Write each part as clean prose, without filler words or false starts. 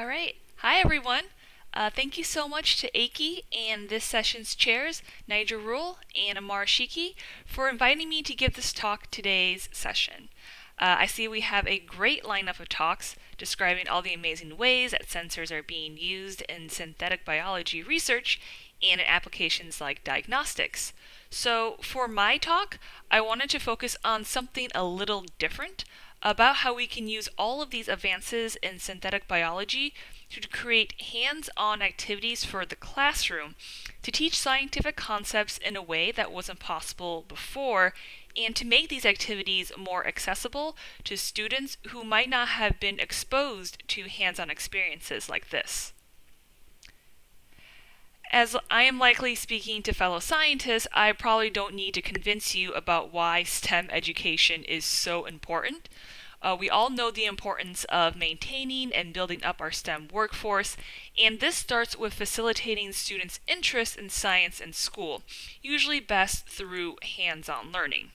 All right. Hi, everyone. Thank you so much to AIChE and this session's chairs, Nigel Rule and Amar Shiki, for inviting me to give this talk today's session. I see we have a great lineup of talks describing all the amazing ways that sensors are being used in synthetic biology research and in applications like diagnostics. So for my talk, I wanted to focus on something a little different about how we can use all of these advances in synthetic biology to create hands-on activities for the classroom to teach scientific concepts in a way that wasn't possible before, and to make these activities more accessible to students who might not have been exposed to hands-on experiences like this. As I am likely speaking to fellow scientists, I probably don't need to convince you about why STEM education is so important. We all know the importance of maintaining and building up our STEM workforce, and this starts with facilitating students' interest in science in school, usually best through hands-on learning.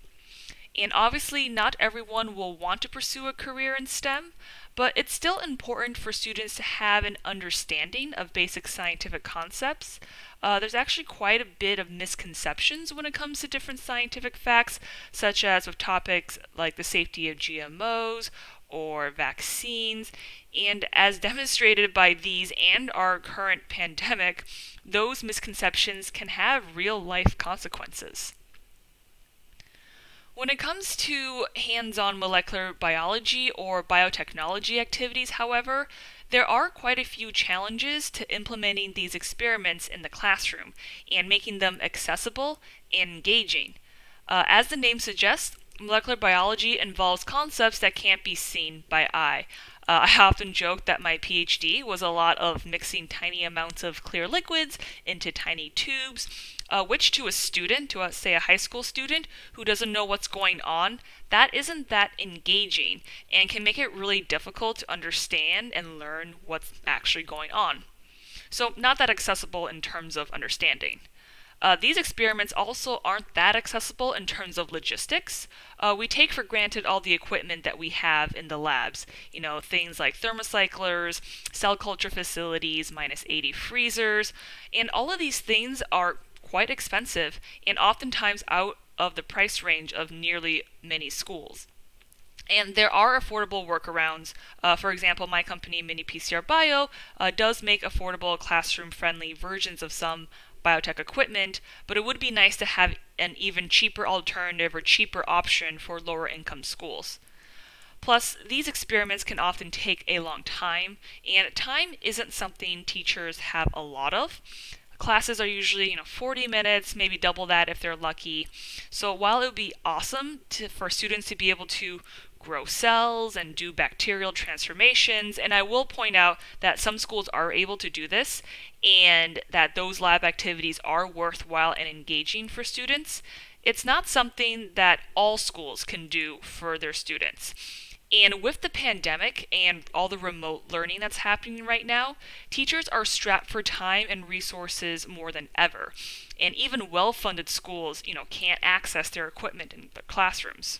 And obviously, not everyone will want to pursue a career in STEM, but it's still important for students to have an understanding of basic scientific concepts. There's actually quite a bit of misconceptions when it comes to different scientific facts, such as with topics like the safety of GMOs or vaccines, and as demonstrated by these and our current pandemic, those misconceptions can have real-life consequences. When it comes to hands-on molecular biology or biotechnology activities, however, there are quite a few challenges to implementing these experiments in the classroom and making them accessible and engaging. As the name suggests, molecular biology involves concepts that can't be seen by eye. I often joke that my PhD was a lot of mixing tiny amounts of clear liquids into tiny tubes, which to a student, say a high school student who doesn't know what's going on, that isn't that engaging and can make it really difficult to understand and learn what's actually going on. So not that accessible in terms of understanding. These experiments also aren't that accessible in terms of logistics. We take for granted all the equipment that we have in the labs. You know, things like thermocyclers, cell culture facilities, -80 freezers, and all of these things are quite expensive and oftentimes out of the price range of nearly many schools. And there are affordable workarounds. For example, my company, miniPCR Bio, does make affordable classroom-friendly versions of some biotech equipment, but it would be nice to have an even cheaper alternative or cheaper option for lower income schools. Plus, these experiments can often take a long time, and time isn't something teachers have a lot of. Classes are usually 40 minutes, maybe double that if they're lucky. So while it would be awesome for students to be able to grow cells and do bacterial transformations, and I will point out that some schools are able to do this and that those lab activities are worthwhile and engaging for students, it's not something that all schools can do for their students. And with the pandemic and all the remote learning that's happening right now, teachers are strapped for time and resources more than ever. And even well-funded schools, can't access their equipment in their classrooms.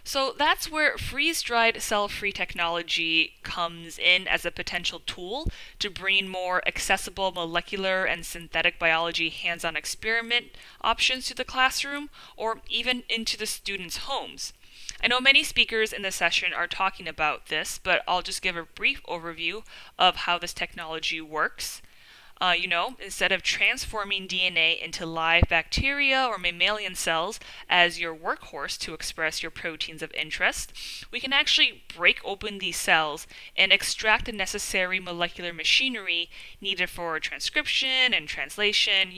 So that's where freeze-dried cell-free technology comes in as a potential tool to bring more accessible molecular and synthetic biology hands-on experiment options to the classroom or even into the students' homes. I know many speakers in this session are talking about this, but I'll just give a brief overview of how this technology works. Instead of transforming DNA into live bacteria or mammalian cells as your workhorse to express your proteins of interest, we can actually break open these cells and extract the necessary molecular machinery needed for transcription and translation,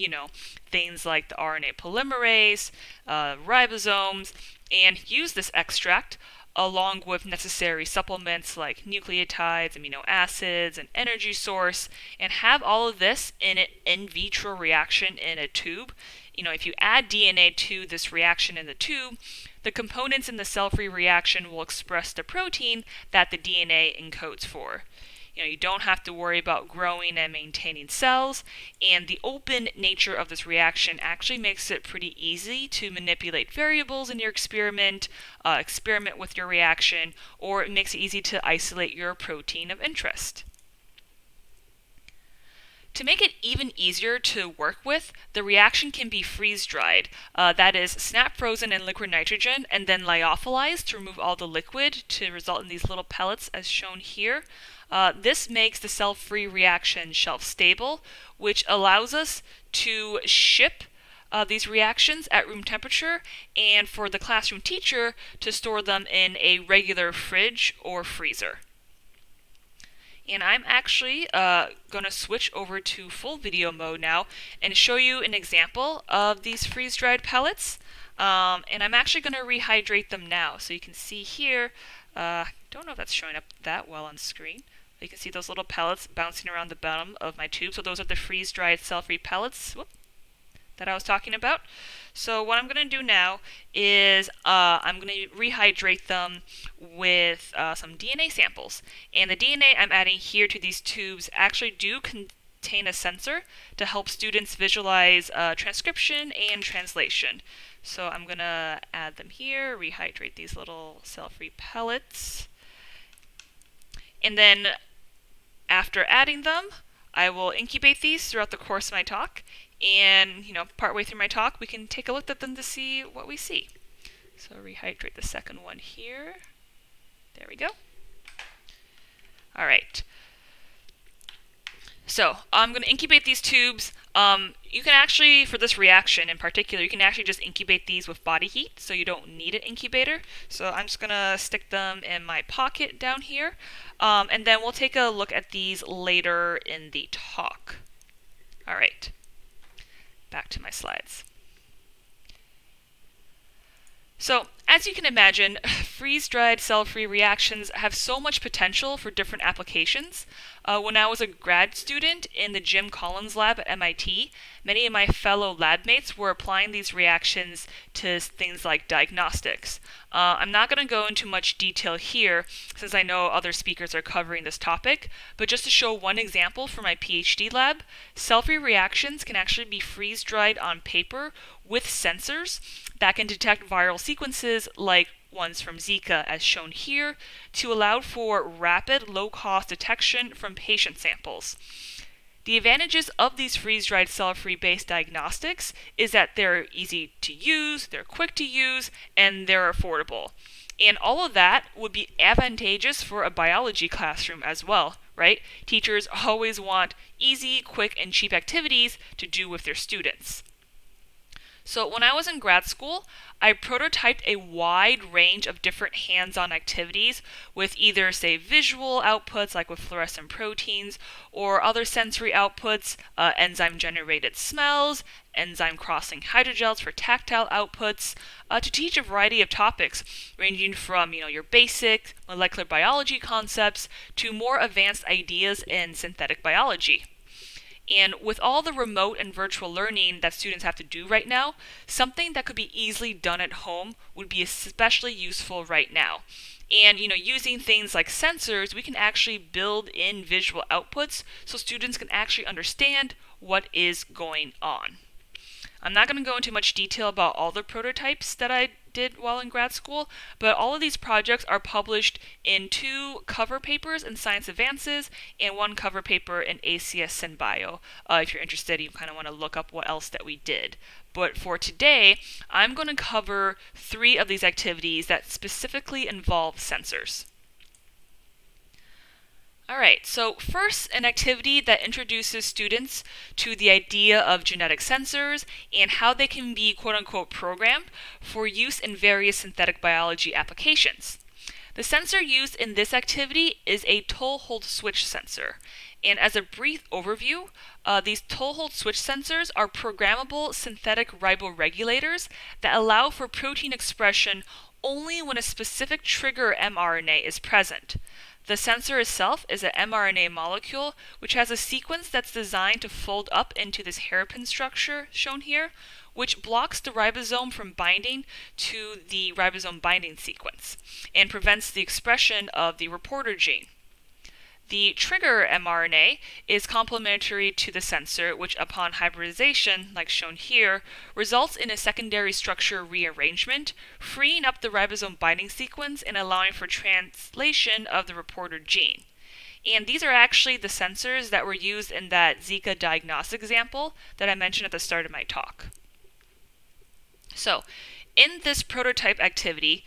things like the RNA polymerase, ribosomes, and use this extract along with necessary supplements like nucleotides, amino acids, an energy source, and have all of this in an in vitro reaction in a tube. If you add DNA to this reaction in the tube, the components in the cell-free reaction will express the protein that the DNA encodes for. You don't have to worry about growing and maintaining cells, and the open nature of this reaction actually makes it pretty easy to manipulate variables in your experiment with your reaction, or it makes it easy to isolate your protein of interest. To make it even easier to work with, the reaction can be freeze-dried, that is, snap frozen in liquid nitrogen and then lyophilized to remove all the liquid to result in these little pellets as shown here. This makes the cell-free reaction shelf-stable, which allows us to ship these reactions at room temperature, and for the classroom teacher to store them in a regular fridge or freezer. And I'm actually going to switch over to full video mode now and show you an example of these freeze-dried pellets. And I'm actually going to rehydrate them now. So you can see here, don't know if that's showing up that well on screen. You can see those little pellets bouncing around the bottom of my tube. So those are the freeze-dried cell-free pellets that I was talking about. So what I'm going to do now is I'm going to rehydrate them with some DNA samples. And the DNA I'm adding here to these tubes actually do contain a sensor to help students visualize transcription and translation. So I'm going to add them here, rehydrate these little cell-free pellets. And then after adding them, I will incubate these throughout the course of my talk. And, partway through my talk, we can take a look at them to see what we see. So rehydrate the second one here. There we go. All right. So I'm going to incubate these tubes. You can actually, for this reaction in particular, you can actually just incubate these with body heat, so you don't need an incubator. So I'm just going to stick them in my pocket down here. And then we'll take a look at these later in the talk. All right. Back to my slides. So, as you can imagine, freeze-dried cell-free reactions have so much potential for different applications. When I was a grad student in the Jim Collins lab at MIT, many of my fellow lab mates were applying these reactions to things like diagnostics. I'm not going to go into much detail here, since I know other speakers are covering this topic, but just to show one example from my PhD lab, cell-free reactions can actually be freeze-dried on paper with sensors that can detect viral sequences like ones from Zika, as shown here, to allow for rapid, low-cost detection from patient samples. The advantages of these freeze-dried cell-free based diagnostics is that they're easy to use, they're quick to use, and they're affordable. And all of that would be advantageous for a biology classroom as well, right? Teachers always want easy, quick, and cheap activities to do with their students. So when I was in grad school, I prototyped a wide range of different hands-on activities with either, say, visual outputs like with fluorescent proteins, or other sensory outputs, enzyme-generated smells, enzyme crossing hydrogels for tactile outputs, to teach a variety of topics ranging from, your basic molecular biology concepts to more advanced ideas in synthetic biology. And with all the remote and virtual learning that students have to do right now, something that could be easily done at home would be especially useful right now. And, using things like sensors, we can actually build in visual outputs so students can actually understand what is going on. I'm not going to go into much detail about all the prototypes that I did while in grad school, but all of these projects are published in 2 cover papers in Science Advances and 1 cover paper in ACS SynBio. If you're interested, you kind of want to look up what else that we did. But for today, I'm going to cover 3 of these activities that specifically involve sensors. Alright, so first, an activity that introduces students to the idea of genetic sensors and how they can be quote-unquote programmed for use in various synthetic biology applications. The sensor used in this activity is a toll-hold switch sensor. And as a brief overview, these toll-hold switch sensors are programmable synthetic riboregulators that allow for protein expression only when a specific trigger mRNA is present. The sensor itself is an mRNA molecule which has a sequence that's designed to fold up into this hairpin structure shown here, which blocks the ribosome from binding to the ribosome binding sequence and prevents the expression of the reporter gene. The trigger mRNA is complementary to the sensor, which upon hybridization, like shown here, results in a secondary structure rearrangement, freeing up the ribosome binding sequence and allowing for translation of the reporter gene. And these are actually the sensors that were used in that Zika diagnostic example that I mentioned at the start of my talk. So, in this prototype activity,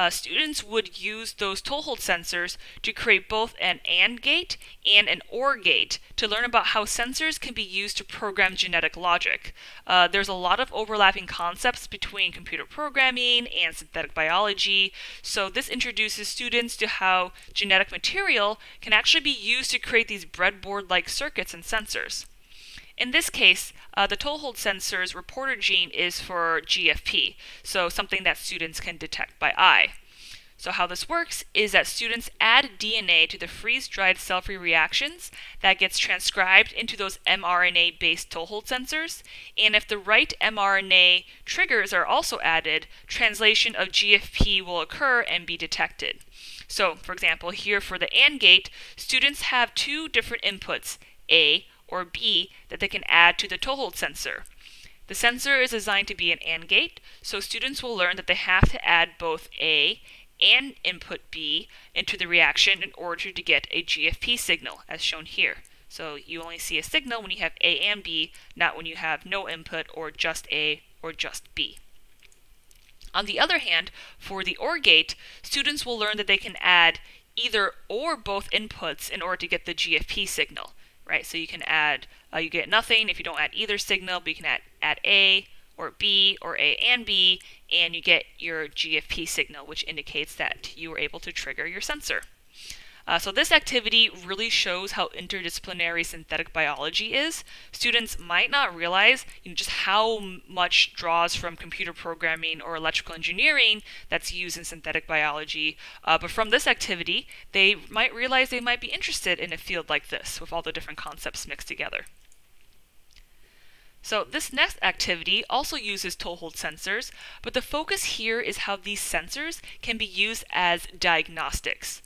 students would use those toehold sensors to create both an AND gate and an OR gate to learn about how sensors can be used to program genetic logic. There's a lot of overlapping concepts between computer programming and synthetic biology, so this introduces students to how genetic material can actually be used to create these breadboard-like circuits and sensors. In this case, the toehold sensor's reporter gene is for GFP, so something that students can detect by eye. So how this works is that students add DNA to the freeze-dried cell-free reactions that gets transcribed into those mRNA-based toehold sensors, and if the right mRNA triggers are also added, translation of GFP will occur and be detected. So, for example, here for the AND gate, students have two different inputs, A or B, that they can add to the toehold sensor. The sensor is designed to be an AND gate, so students will learn that they have to add both A and input B into the reaction in order to get a GFP signal, as shown here. So you only see a signal when you have A and B, not when you have no input or just A or just B. On the other hand, for the OR gate, students will learn that they can add either or both inputs in order to get the GFP signal. Right, so you can add, you get nothing if you don't add either signal, but you can add A or B or A and B, and you get your GFP signal, which indicates that you were able to trigger your sensor. So this activity really shows how interdisciplinary synthetic biology is. Students might not realize just how much draws from computer programming or electrical engineering that's used in synthetic biology, but from this activity, they might realize they might be interested in a field like this with all the different concepts mixed together. So this next activity also uses toehold sensors, but the focus here is how these sensors can be used as diagnostics.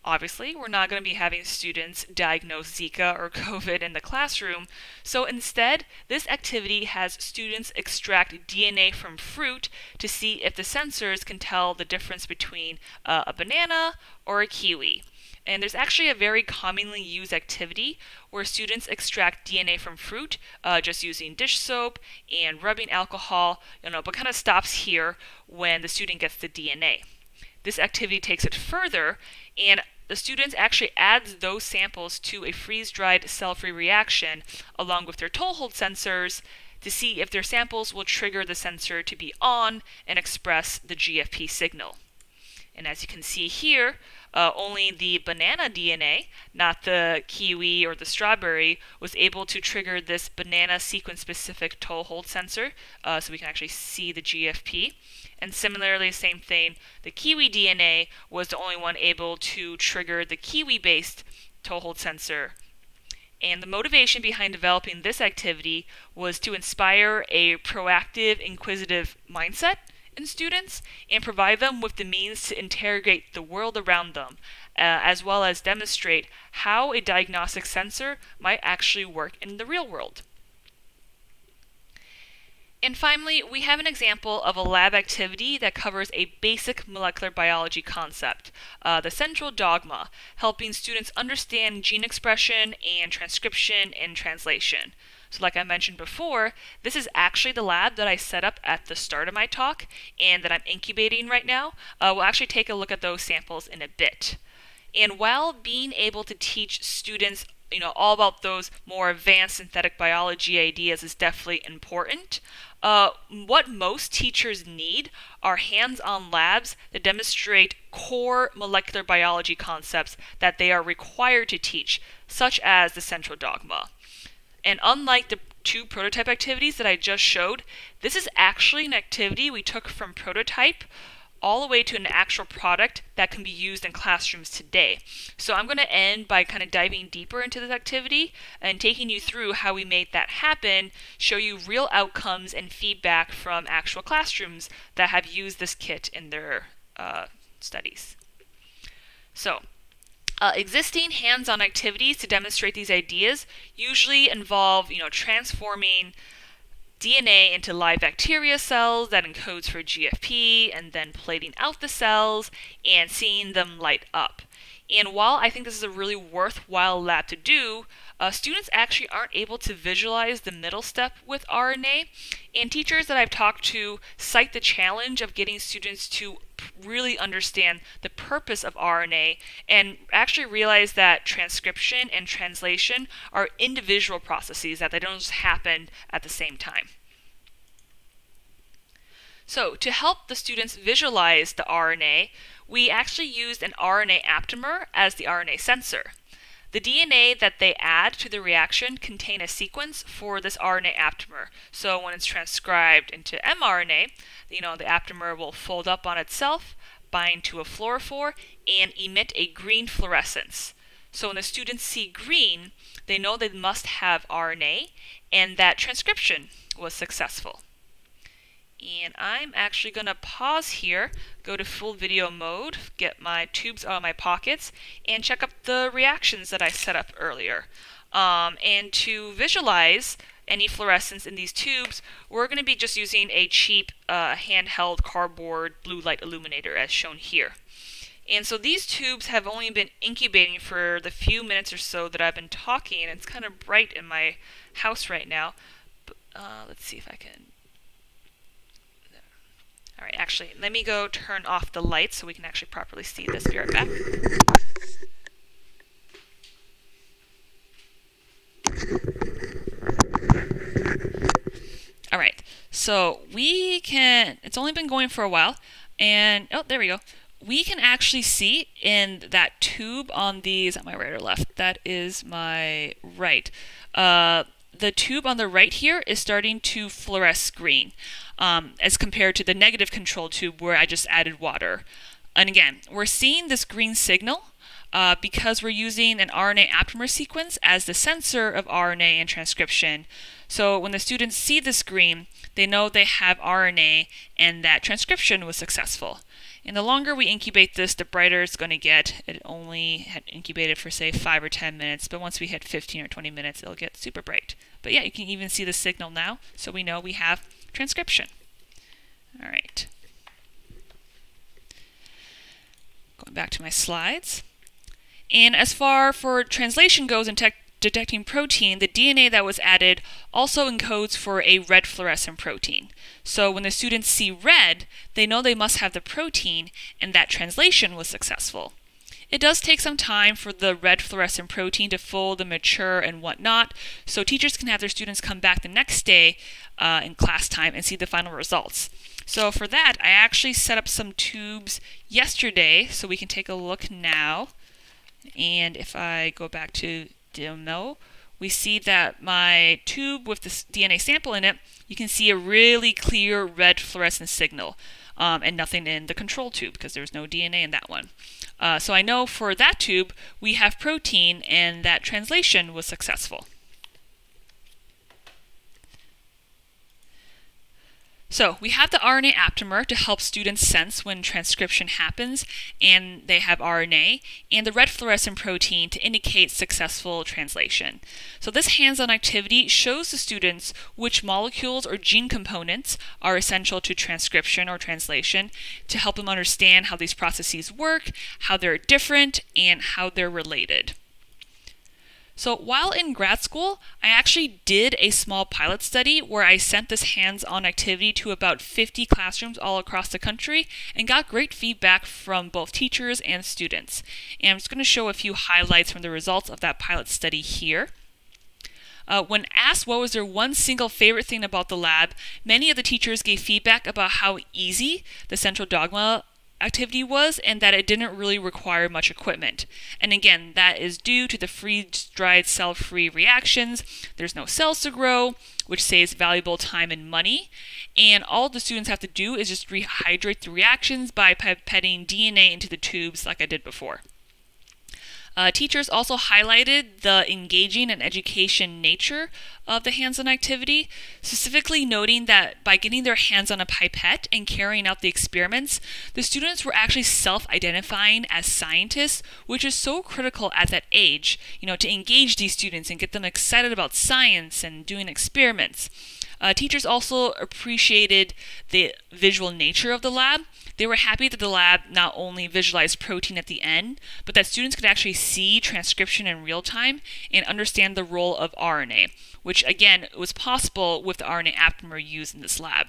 Obviously, we're not going to be having students diagnose Zika or COVID in the classroom, so instead, this activity has students extract DNA from fruit to see if the sensors can tell the difference between a banana or a kiwi. And there's actually a very commonly used activity where students extract DNA from fruit just using dish soap and rubbing alcohol, but kind of stops here when the student gets the DNA. This activity takes it further, and the students actually adds those samples to a freeze-dried cell-free reaction along with their toehold sensors to see if their samples will trigger the sensor to be on and express the GFP signal. And as you can see here, only the banana DNA, not the kiwi or the strawberry, was able to trigger this banana sequence-specific toehold sensor, so we can actually see the GFP. And similarly, same thing, the kiwi DNA was the only one able to trigger the kiwi-based toehold sensor. And the motivation behind developing this activity was to inspire a proactive, inquisitive mindset in students and provide them with the means to interrogate the world around them, as well as demonstrate how a diagnostic sensor might actually work in the real world. And finally, we have an example of a lab activity that covers a basic molecular biology concept, the central dogma, helping students understand gene expression and transcription and translation. So like I mentioned before, this is actually the lab that I set up at the start of my talk and that I'm incubating right now. We'll actually take a look at those samples in a bit. And while being able to teach students all about those more advanced synthetic biology ideas is definitely important, what most teachers need are hands-on labs that demonstrate core molecular biology concepts that they are required to teach, such as the central dogma. And unlike the two prototype activities that I just showed, this is actually an activity we took from prototype all the way to an actual product that can be used in classrooms today. So I'm going to end by kind of diving deeper into this activity and taking you through how we made that happen, show you real outcomes and feedback from actual classrooms that have used this kit in their studies. So Existing hands-on activities to demonstrate these ideas usually involve, transforming DNA into live bacteria cells that encodes for GFP, and then plating out the cells and seeing them light up. And while I think this is a really worthwhile lab to do, students actually aren't able to visualize the middle step with RNA, and teachers that I've talked to cite the challenge of getting students to really understand the purpose of RNA and actually realize that transcription and translation are individual processes, that they don't just happen at the same time. So to help the students visualize the RNA, we actually used an RNA aptamer as the RNA sensor. The DNA that they add to the reaction contain a sequence for this RNA aptamer. So when it's transcribed into mRNA, the aptamer will fold up on itself, bind to a fluorophore, and emit a green fluorescence. So when the students see green, they know they must have RNA and that transcription was successful. And I'm actually going to pause here, go to full video mode, get my tubes out of my pockets, and check up the reactions that I set up earlier. And to visualize any fluorescence in these tubes, we're going to be just using a cheap handheld cardboard blue light illuminator as shown here. And so these tubes have only been incubating for the few minutes or so that I've been talking, and it's kind of bright in my house right now. But, let's see if I can... All right, actually, let me go turn off the lights so we can actually properly see this. Be right back. All right, so it's only been going for a while, and, oh, there we go. We can actually see in that tube on the, is that my right or left? That is my right. The tube on the right here is starting to fluoresce green, as compared to the negative control tube where I just added water. And again, we're seeing this green signal because we're using an RNA aptamer sequence as the sensor of RNA and transcription. So when the students see this green, they know they have RNA and that transcription was successful. And the longer we incubate this, the brighter it's going to get. It only had incubated for, say, 5 or 10 minutes, but once we hit 15 or 20 minutes, it'll get super bright. But yeah, you can even see the signal now, so we know we have transcription. All right. Going back to my slides. And as far for translation goes in detecting protein, the DNA that was added also encodes for a red fluorescent protein. So when the students see red, they know they must have the protein and that translation was successful. It does take some time for the red fluorescent protein to fold and mature and whatnot, so teachers can have their students come back the next day in class time and see the final results. So for that, I actually set up some tubes yesterday, so we can take a look now. And if I go back to demo, we see that my tube with this DNA sample in it, you can see a really clear red fluorescent signal, and nothing in the control tube because there's no DNA in that one. So I know for that tube we have protein and that translation was successful. So we have the RNA aptamer to help students sense when transcription happens and they have RNA, and the red fluorescent protein to indicate successful translation. So this hands-on activity shows the students which molecules or gene components are essential to transcription or translation to help them understand how these processes work, how they're different, and how they're related. So while in grad school, I actually did a small pilot study where I sent this hands-on activity to about 50 classrooms all across the country and got great feedback from both teachers and students. And I'm just going to show a few highlights from the results of that pilot study here. When asked what was their one single favorite thing about the lab, many of the teachers gave feedback about how easy the central dogma activity was and that it didn't really require much equipment. And again, that is due to the freeze-dried cell-free reactions. There's no cells to grow, which saves valuable time and money. And all the students have to do is just rehydrate the reactions by pipetting DNA into the tubes like I did before. Teachers also highlighted the engaging and education nature of the hands-on activity, specifically noting that by getting their hands on a pipette and carrying out the experiments, the students were actually self-identifying as scientists, which is so critical at that age, to engage these students and get them excited about science and doing experiments. Teachers also appreciated the visual nature of the lab. They were happy that the lab not only visualized protein at the end, but that students could actually see transcription in real time and understand the role of RNA, which again was possible with the RNA aptamer used in this lab.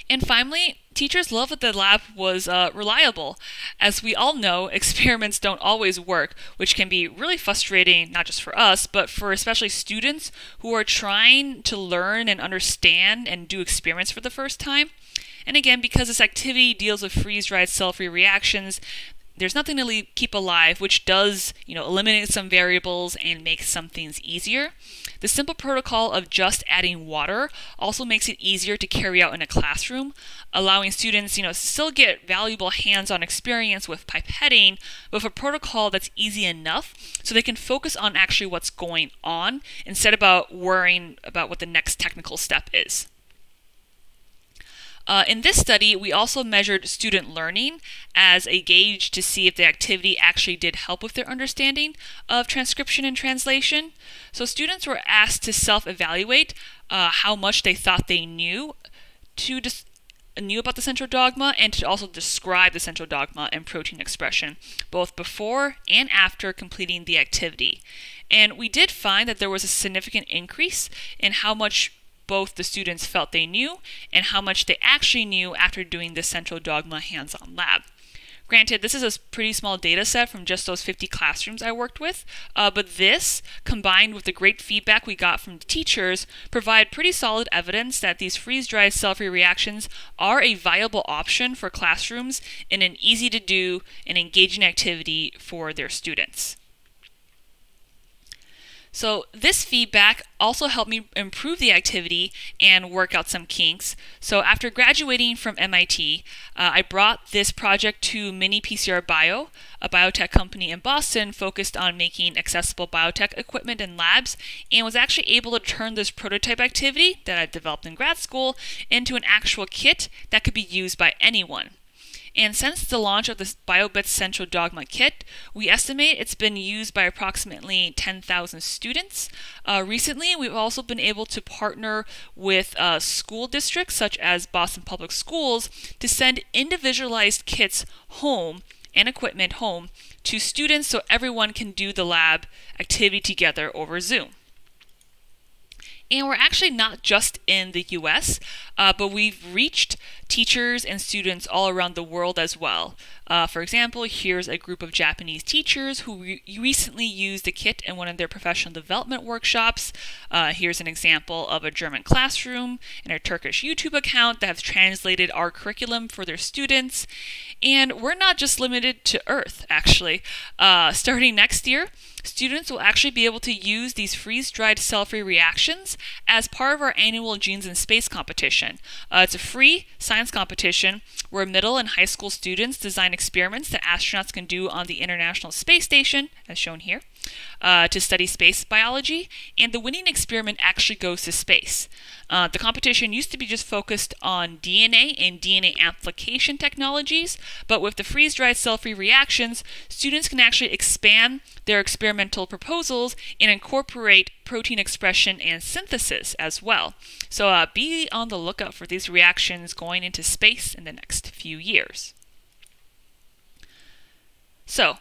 And finally, teachers loved that the lab was reliable. As we all know, experiments don't always work, which can be really frustrating, not just for us, but for especially students who are trying to learn and understand and do experiments for the first time. And again, because this activity deals with freeze-dried cell-free reactions, there's nothing to keep alive, which does, eliminate some variables and make some things easier. The simple protocol of just adding water also makes it easier to carry out in a classroom, allowing students, to still get valuable hands-on experience with pipetting, but with a protocol that's easy enough so they can focus on actually what's going on instead of worrying about what the next technical step is. In this study, we also measured student learning as a gauge to see if the activity actually did help with their understanding of transcription and translation. So students were asked to self-evaluate how much they thought they knew about the central dogma, and to also describe the central dogma and protein expression, both before and after completing the activity. And we did find that there was a significant increase in how much both the students felt they knew and how much they actually knew after doing the central dogma hands-on lab. Granted, this is a pretty small data set from just those 50 classrooms I worked with, but this, combined with the great feedback we got from the teachers, provide pretty solid evidence that these freeze-dried cell-free reactions are a viable option for classrooms in an easy-to-do and engaging activity for their students. So this feedback also helped me improve the activity and work out some kinks. So after graduating from MIT, I brought this project to miniPCR Bio, a biotech company in Boston focused on making accessible biotech equipment in labs, and was actually able to turn this prototype activity that I developed in grad school into an actual kit that could be used by anyone. And since the launch of this BioBits Central Dogma Kit, we estimate it's been used by approximately 10,000 students. Recently, we've also been able to partner with school districts such as Boston Public Schools to send individualized kits home and equipment home to students so everyone can do the lab activity together over Zoom. And we're actually not just in the US, but we've reached teachers and students all around the world as well. For example, here's a group of Japanese teachers who recently used the kit in one of their professional development workshops. Here's an example of a German classroom and a Turkish YouTube account that have translated our curriculum for their students. And we're not just limited to Earth, actually. Starting next year, students will actually be able to use these freeze-dried cell-free reactions as part of our annual Genes in Space competition. It's a free science competition where middle and high school students design experiments that astronauts can do on the International Space Station, as shown here, to study space biology, and the winning experiment actually goes to space. The competition used to be just focused on DNA and DNA amplification technologies, but with the freeze-dried cell-free reactions, students can actually expand their experimental proposals and incorporate protein expression and synthesis as well. So be on the lookout for these reactions going into space in the next few years. So,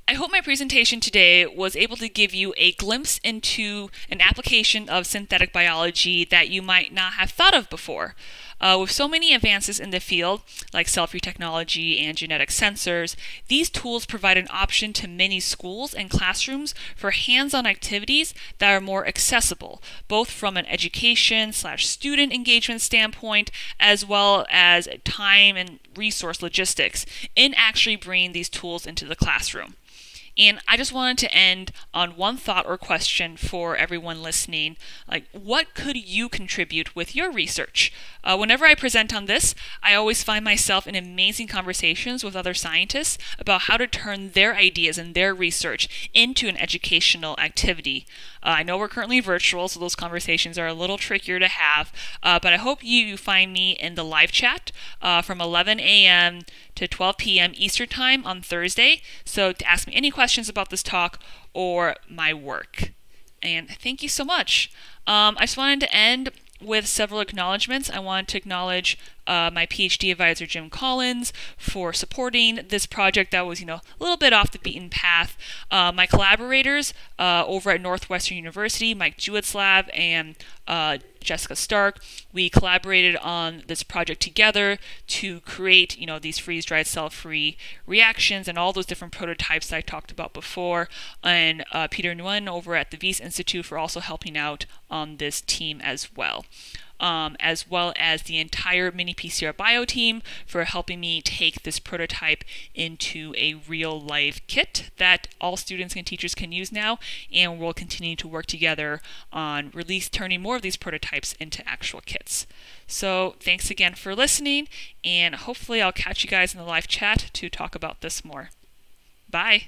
I hope my presentation today was able to give you a glimpse into an application of synthetic biology that you might not have thought of before. With so many advances in the field, like cell-free technology and genetic sensors, these tools provide an option to many schools and classrooms for hands-on activities that are more accessible, both from an education/student engagement standpoint, as well as time and resource logistics in actually bringing these tools into the classroom. And I just wanted to end on one thought or question for everyone listening. Like, what could you contribute with your research? Whenever I present on this, I always find myself in amazing conversations with other scientists about how to turn their ideas and their research into an educational activity. I know we're currently virtual, so those conversations are a little trickier to have, but I hope you find me in the live chat from 11 a.m. to 12 p.m. Eastern Time on Thursday, so to ask me any questions about this talk or my work. And thank you so much. I just wanted to end with several acknowledgements. I want to acknowledge my PhD advisor, Jim Collins, for supporting this project that was, a little bit off the beaten path. My collaborators over at Northwestern University, Mike Jewett's lab and Jessica Stark, we collaborated on this project together to create, these freeze-dried cell-free reactions and all those different prototypes that I talked about before. And Peter Nguyen over at the Wyss Institute for also helping out on this team as well as the entire miniPCR bio team for helping me take this prototype into a real-life kit that all students and teachers can use now, and we'll continue to work together on turning more of these prototypes into actual kits. So thanks again for listening, and hopefully I'll catch you guys in the live chat to talk about this more. Bye!